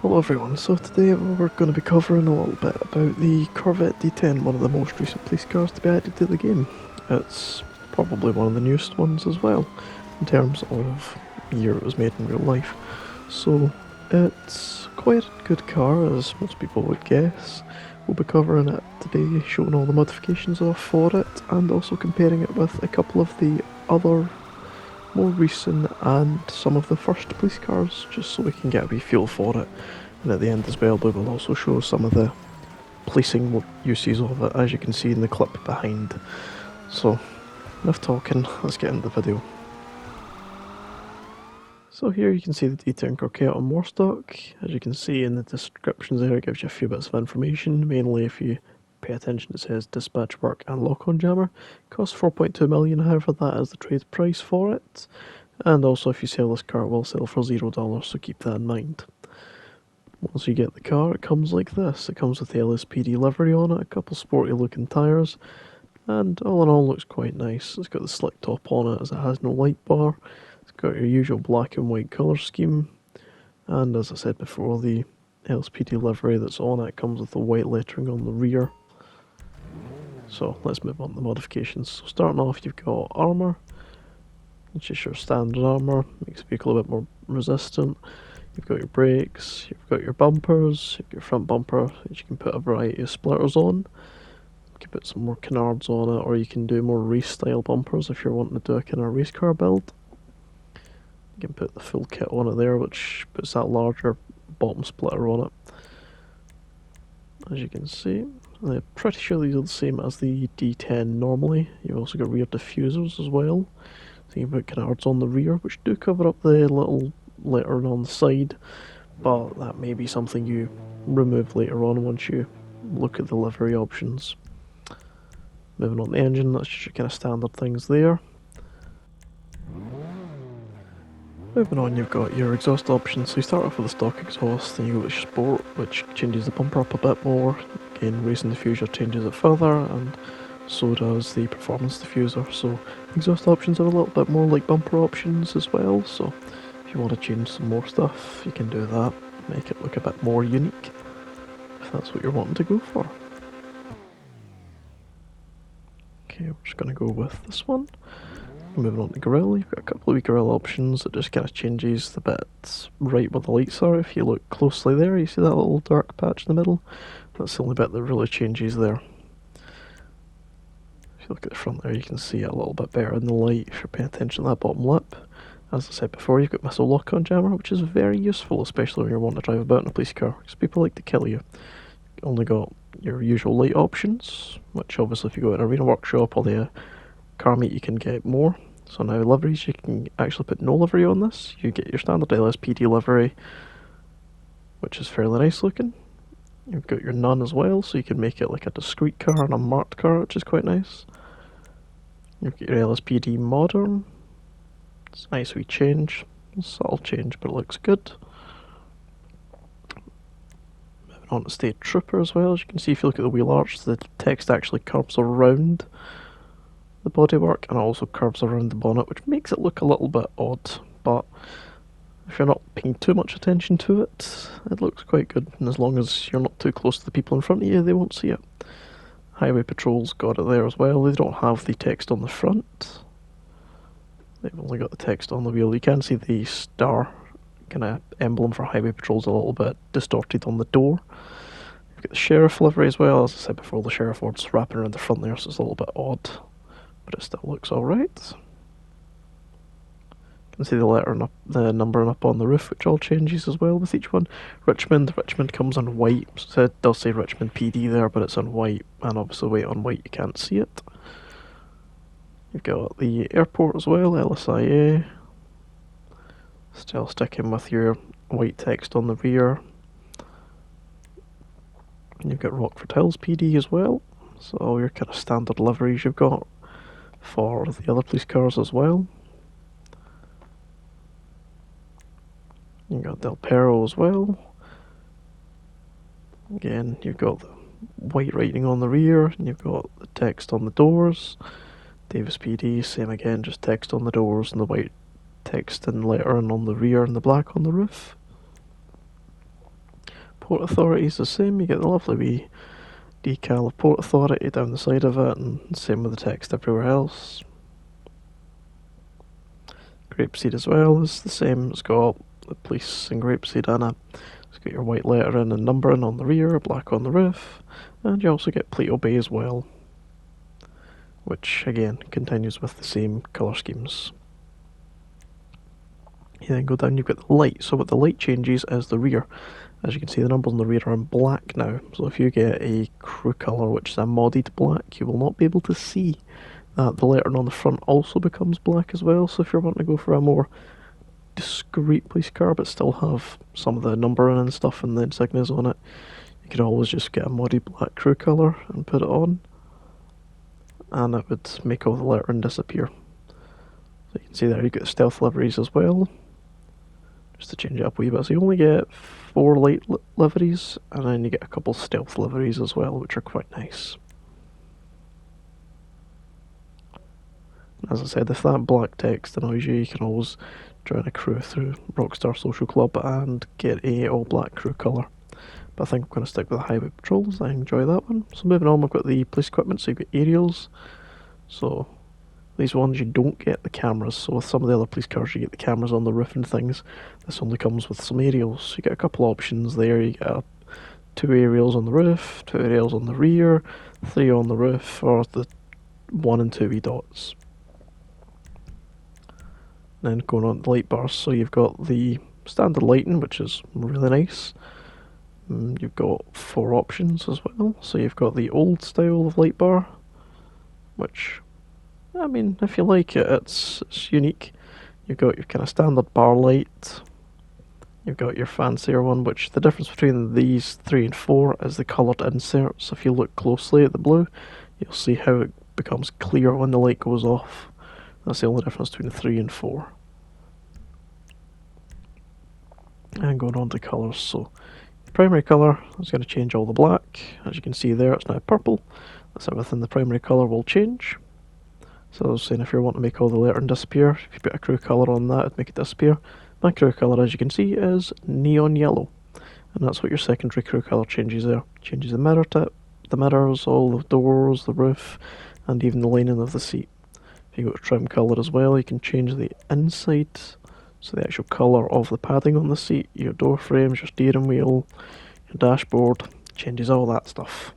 Hello everyone, so today we're going to be covering a little bit about the Corvette D10, one of the most recent police cars to be added to the game. It's probably one of the newest ones as well, in terms of year it was made in real life. So it's quite a good car, as most people would guess. We'll be covering it today, showing all the modifications off for it, and also comparing it with a couple of the other more recent and some of the first police cars, just so we can get a wee feel for it. And at the end as well, we will also show some of the policing uses of it, as you can see in the clip behind. So, enough talking, let's get into the video. So here you can see the D10 Coquette on Warstock. As you can see in the descriptions there, it gives you a few bits of information, mainly if you pay attention it says dispatch work and lock-on jammer. Costs 4.2 million, however that is the trade price for it. And also if you sell this car it will sell for $0, so keep that in mind. Once you get the car it comes like this. It comes with the LSPD livery on it, a couple sporty looking tyres, and all in all looks quite nice. It's got the slick top on it as it has no light bar. It's got your usual black and white colour scheme, and as I said before, the LSPD livery that's on it comes with the white lettering on the rear. So let's move on to the modifications. So starting off, you've got armour, which is your standard armour, makes the vehicle a bit more resistant. You've got your brakes, you've got your bumpers, you've got your front bumper, which you can put a variety of splitters on. You can put some more canards on it, or you can do more race style bumpers if you're wanting to do a kind of race car build. You can put the full kit on it there, which puts that larger bottom splitter on it. As you can see, I'm pretty sure these are the same as the D10 normally. You've also got rear diffusers as well. So you can put canards on the rear, which do cover up the little lettering on the side, but that may be something you remove later on once you look at the livery options. Moving on the engine, that's just your kind of standard things there. Moving on, you've got your exhaust options. So you start off with the stock exhaust, then you go with your sport, which changes the bumper up a bit more. Again, racing diffuser changes it further, and so does the performance diffuser. So exhaust options are a little bit more like bumper options as well. So if you want to change some more stuff, you can do that. Make it look a bit more unique, if that's what you're wanting to go for. Okay, we're just going to go with this one. Moving on to grille, you've got a couple of grille options that just kind of changes the bits right where the lights are. If you look closely there, you see that little dark patch in the middle? That's the only bit that really changes there. If you look at the front there, you can see it a little bit better in the light if you're paying attention to that bottom lip. As I said before, you've got missile lock-on jammer, which is very useful, especially when you're wanting to drive about in a police car, because people like to kill you. You've only got your usual light options, which obviously if you go in an arena workshop or the car meet you can get more. So now liveries, you can actually put no livery on this. You get your standard LSPD livery, which is fairly nice looking. You've got your none as well, so you can make it like a discreet car and a marked car, which is quite nice. You've got your LSPD modern. It's a nice wee change. Subtle change, but it looks good. Moving on to State Trooper as well. As you can see, if you look at the wheel arch, the text actually curves around the bodywork and also curves around the bonnet, which makes it look a little bit odd, but if you're not paying too much attention to it, it looks quite good, and as long as you're not too close to the people in front of you, they won't see it. Highway Patrol's got it there as well. They don't have the text on the front, they've only got the text on the wheel. You can see the star kind of emblem for Highway Patrol's a little bit distorted on the door. You've got the Sheriff livery as well. As I said before, the Sheriff word's wrapping around the front there, so it's a little bit odd, but it still looks alright. You can see the lettering up, the numbering up on the roof, which all changes as well with each one. Richmond comes on white, so it does say Richmond PD there, but it's on white, and obviously weight on white you can't see it. You've got the airport as well, LSIA, still sticking with your white text on the rear. And you've got Rockford Hills PD as well, so all your kind of standard liveries you've got for the other police cars as well. You've got Del Perro as well. Again, you've got the white writing on the rear, and you've got the text on the doors. Davis PD, same again, just text on the doors and the white text and lettering on the rear and the black on the roof. Port Authority is the same. You get the lovely wee decal of Port Authority down the side of it, and same with the text everywhere else. Grapeseed as well is the same. It's got the police and Grapeseed in it. It's got your white lettering and numbering on the rear, black on the roof, and you also get Plato Bay as well, which again continues with the same colour schemes. You then go down, you've got the light. So what the light changes is the rear. As you can see, the numbers on the rear are in black now. So if you get a crew colour which is a modded black, you will not be able to see that the lettering on the front also becomes black as well. So if you're wanting to go for a more discreet police car but still have some of the numbering and stuff and the insignias on it, you could always just get a modded black crew colour and put it on, and it would make all the lettering disappear. So you can see there, you get the stealth liveries as well, just to change it up a wee bit. So you only get 4 light liveries, and then you get a couple stealth liveries as well, which are quite nice. As I said, if that black text annoys you, you can always join a crew through Rockstar Social Club and get a all black crew colour. But I think I'm going to stick with the highway patrols. I enjoy that one. So moving on, we've got the police equipment. So you've got aerials. So these ones you don't get the cameras. So with some of the other police cars you get the cameras on the roof and things. This only comes with some aerials. You get a couple options there. You get 2 aerials on the roof, 2 aerials on the rear, 3 on the roof, or the 1 and 2 wee dots. Then going on the light bars, so you've got the standard lighting, which is really nice. You've got 4 options as well. So you've got the old style of light bar, which, I mean, if you like it, it's unique. You've got your kind of standard bar light. You've got your fancier one, which the difference between these 3 and 4 is the coloured inserts. If you look closely at the blue, you'll see how it becomes clear when the light goes off. That's the only difference between 3 and 4. And going on to colours, so the primary colour is going to change all the black. As you can see there, it's now purple. That's everything the primary colour will change. So I was saying, if you want to make all the lettering disappear, if you put a crew colour on that, it'd make it disappear. My crew colour, as you can see, is neon yellow. And that's what your secondary crew colour changes there. Changes the mirror tip, the mirrors, all the doors, the roof, and even the lining of the seat. If you go to trim colour as well, you can change the inside, so the actual colour of the padding on the seat, your door frames, your steering wheel, your dashboard, changes all that stuff.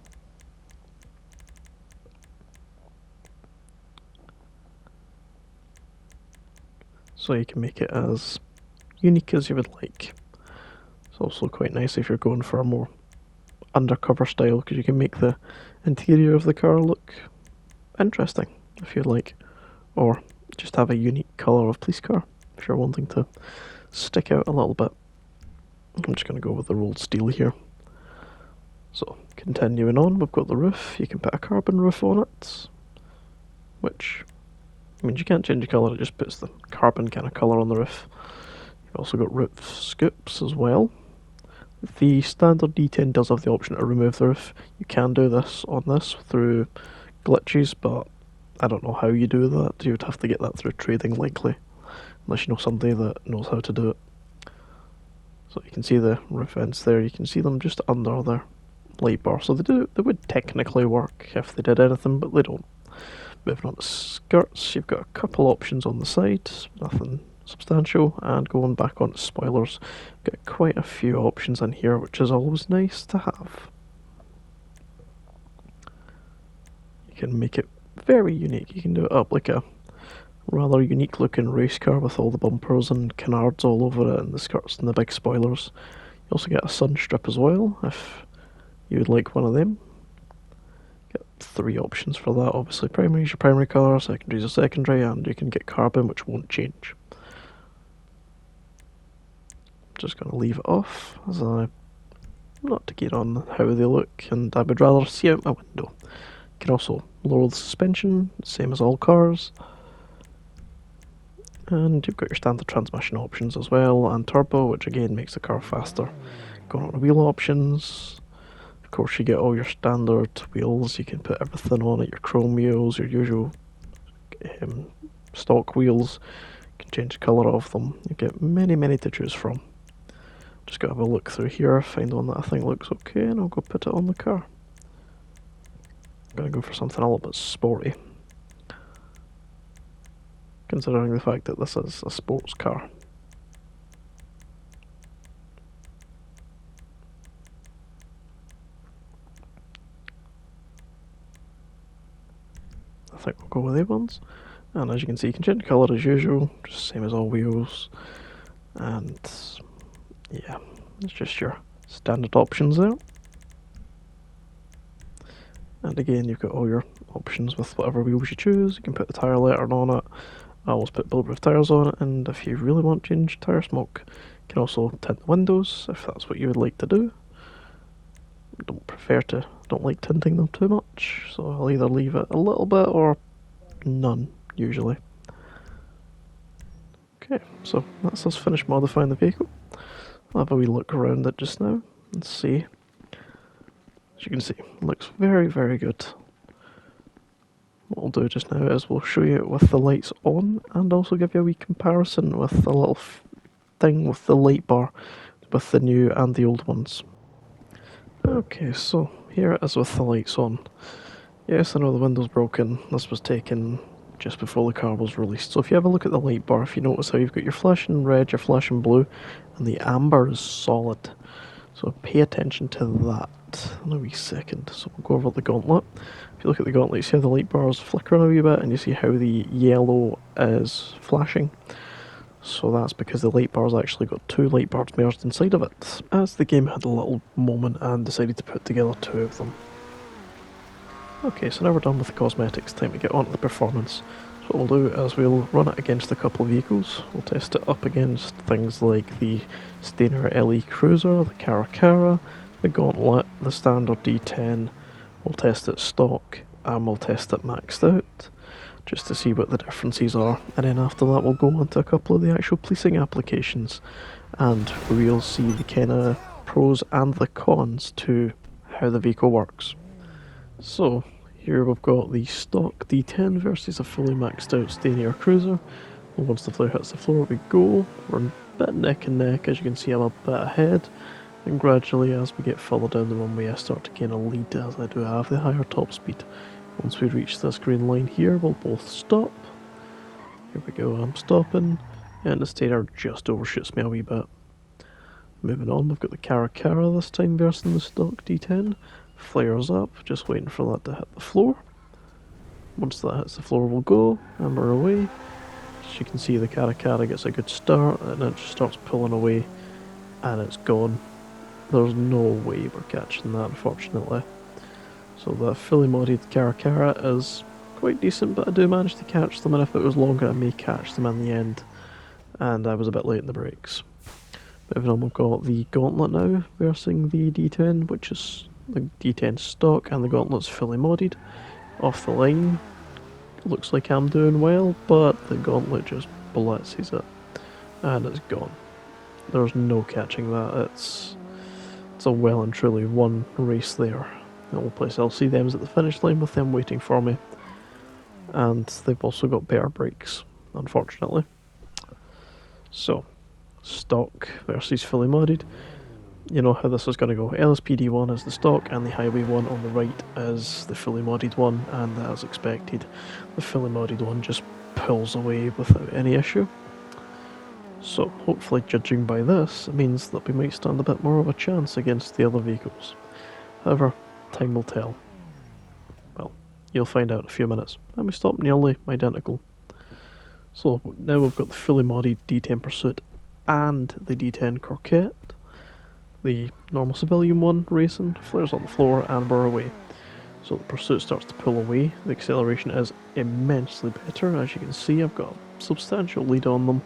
So you can make it as unique as you would like. It's also quite nice if you're going for a more undercover style, because you can make the interior of the car look interesting if you like, or just have a unique colour of police car if you're wanting to stick out a little bit. I'm just going to go with the rolled steel here. So continuing on, we've got the roof. You can put a carbon roof on it, which means you can't change the colour, it just puts the carbon kind of colour on the roof. You've also got roof scoops as well. The standard D10 does have the option to remove the roof. You can do this on this through glitches, but I don't know how you do that. You would have to get that through trading likely, unless you know somebody that knows how to do it. So you can see the roof vents there, you can see them just under their light bar. So they would technically work if they did anything, but they don't. Moving on to skirts, you've got a couple options on the side, nothing substantial, and going back on to spoilers, got quite a few options in here, which is always nice to have. You can make it very unique. You can do it up like a rather unique looking race car with all the bumpers and canards all over it, and the skirts and the big spoilers. You also get a sun strip as well, if you would like one of them. Get 3 options for that. Obviously, primary is your primary colour, secondary is your secondary, and you can get carbon, which won't change. Just going to leave it off, as I'm not too keen on how they look, and I would rather see out my window. You can also lower the suspension, same as all cars. And you've got your standard transmission options as well, and turbo, which again makes the car faster. Going on to wheel options, of course you get all your standard wheels. You can put everything on it, your chrome wheels, your usual stock wheels. You can change the colour of them. You get many to choose from. Just gotta have a look through here, find one that I think looks okay, and I'll go put it on the car. I'm gonna go for something a little bit sporty, considering the fact that this is a sports car. I think we'll go with the ones. And as you can see, you can change the colour as usual, just same as all wheels. And yeah, it's just your standard options there. And again, you've got all your options with whatever wheels you choose. You can put the tyre lettering on it. I always put bulletproof tyres on it, and if you really want to change tyre smoke, you can also tint the windows if that's what you would like to do. Don't like tinting them too much, so I'll either leave it a little bit or none, usually. Okay, so that's us finished modifying the vehicle. I'll have a wee look around it just now and see. As you can see, it looks very, very good. What we'll do just now is we'll show you it with the lights on and also give you a wee comparison with the little thing with the light bar with the new and the old ones. Okay, so here it is with the lights on. Yes, I know the window's broken. This was taken just before the car was released. So if you have a look at the light bar, if you notice how you've got your flashing red, your flashing blue, and the amber is solid. So pay attention to that in a wee second. So we'll go over the gauntlet. If you look at the gauntlet, you see how the light bar is flickering a wee bit, and you see how the yellow is flashing. So that's because the light bar's actually got two light bars merged inside of it, as the game had a little moment and decided to put together two of them. Okay, so now we're done with the cosmetics, time to get on to the performance. So what we'll do is we'll run it against a couple of vehicles. We'll test it up against things like the Stainer LE Cruiser, the Caracara, the Gauntlet, the standard D10. We'll test it stock, and we'll test it maxed out, just to see what the differences are. And then after that we'll go on to a couple of the actual policing applications, and we'll see the kind of pros and the cons to how the vehicle works. So, here we've got the stock D10 versus a fully maxed out Stainer Cruiser. And once the flare hits the floor, we go. We're a bit neck and neck, as you can see I'm a bit ahead. And gradually, as we get further down the runway, I start to kind of lead as I do have the higher top speed. Once we reach this green line here, we'll both stop. Here we go, I'm stopping. And the Stainer just overshoots me a wee bit. Moving on, we've got the Caracara this time versus the stock D10. Flares up, just waiting for that to hit the floor. Once that hits the floor we'll go, and we're away. As you can see, the Caracara gets a good start and it just starts pulling away and it's gone. There's no way we're catching that, unfortunately. So the fully modded Caracara is quite decent, but I do manage to catch them, and if it was longer I may catch them in the end. And I was a bit late in the brakes. Moving on, we've got the Gauntlet now versus the D10, which is the D10 stock, and the Gauntlet's fully modded. Off the line, looks like I'm doing well, but the Gauntlet just blitzes it, and it's gone. There's no catching that. It's a well and truly one race there. The only place I'll see them is at the finish line with them waiting for me, and they've also got better brakes, unfortunately. So, stock versus fully modded. You know how this is going to go. LSPD 1 is the stock, and the Highway 1 on the right is the fully modded one, and as expected, the fully modded one just pulls away without any issue. So, hopefully judging by this, it means that we might stand a bit more of a chance against the other vehicles. However, time will tell. Well, you'll find out in a few minutes. And we stop nearly identical. So, now we've got the fully modded D10 Pursuit and the D10 Coquette. The normal civilian one racing, flares on the floor, and we're away. So the Pursuit starts to pull away. The acceleration is immensely better. As you can see, I've got a substantial lead on them,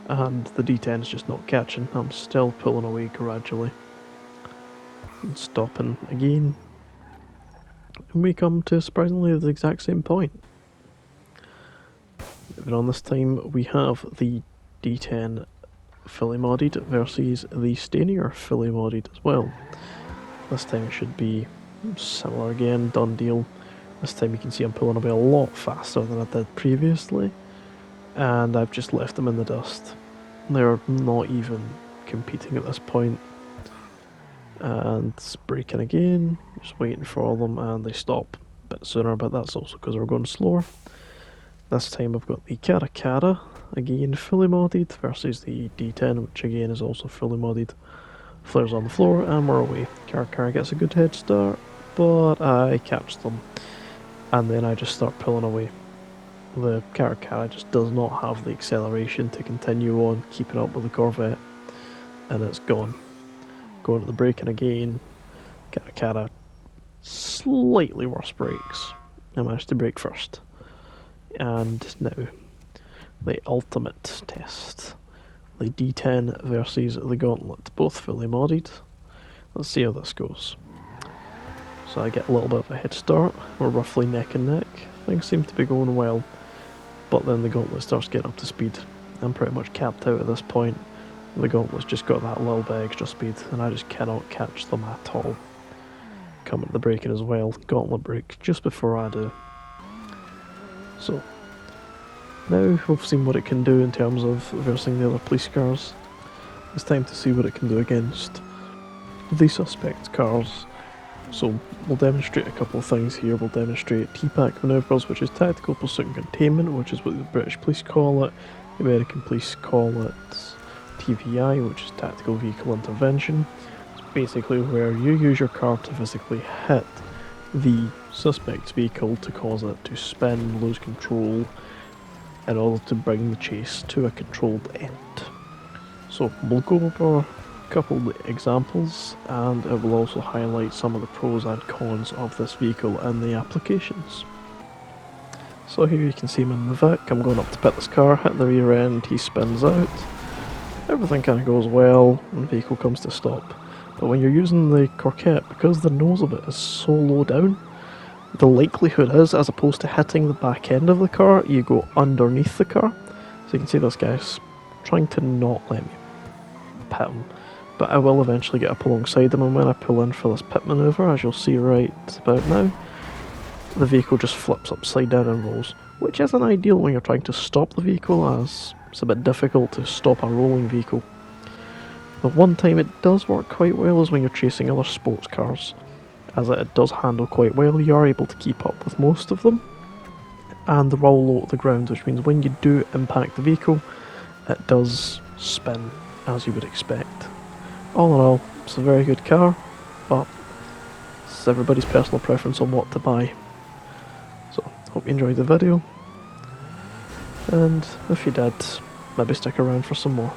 and the D10 is just not catching. I'm still pulling away gradually. And stopping again. And we come to surprisingly the exact same point. Moving on, this time we have the D10 fully modded versus the Stainer fully modded as well. This time it should be similar again, done deal. This time you can see I'm pulling away a lot faster than I did previously, and I've just left them in the dust. They're not even competing at this point. And braking again, just waiting for them, and they stop a bit sooner, but that's also because we're going slower. This time I've got the Caracara, again fully modded, versus the D10, which again is also fully modded. Flares on the floor, and we're away. Caracara gets a good head start, but I catch them, and then I just start pulling away. The Caracara just does not have the acceleration to continue on keeping up with the Corvette, and it's gone. Going at the braking again, Caracara slightly worse brakes. I managed to brake first. And now, the ultimate test. The D10 versus the Gauntlet, both fully modded. Let's see how this goes. So I get a little bit of a head start, we're roughly neck and neck. Things seem to be going well, but then the Gauntlet starts getting up to speed. I'm pretty much capped out at this point. The Gauntlet's just got that little bit extra speed, and I just cannot catch them at all. Come at the braking as well, Gauntlet brake just before I do. So, now we've seen what it can do in terms of versing the other police cars. It's time to see what it can do against the suspect cars. So we'll demonstrate a couple of things here. We'll demonstrate TPAC manoeuvres, which is Tactical Pursuit and Containment, which is what the British police call it. The American police call it TVI, which is Tactical Vehicle Intervention. It's basically where you use your car to physically hit the suspect's vehicle to cause it to spin, lose control, in order to bring the chase to a controlled end. So we'll go over a couple of examples, and it will also highlight some of the pros and cons of this vehicle and the applications. So here you can see him in the Vic. I'm going up to pit this car, hit the rear end, he spins out. Everything kind of goes well, and the vehicle comes to stop. But when you're using the Coquette, because the nose of it is so low down, the likelihood is, as opposed to hitting the back end of the car, you go underneath the car. So you can see this guy's trying to not let me pit him. But I will eventually get up alongside him, and when I pull in for this pit manoeuvre, as you'll see right about now, the vehicle just flips upside down and rolls, which isn't ideal when you're trying to stop the vehicle, as it's a bit difficult to stop a rolling vehicle. The one time it does work quite well is when you're chasing other sports cars, as it does handle quite well. You are able to keep up with most of them, and they're all low to the ground, which means when you do impact the vehicle, it does spin, as you would expect. All in all, it's a very good car, but it's everybody's personal preference on what to buy. So, hope you enjoyed the video, and if you did, maybe stick around for some more.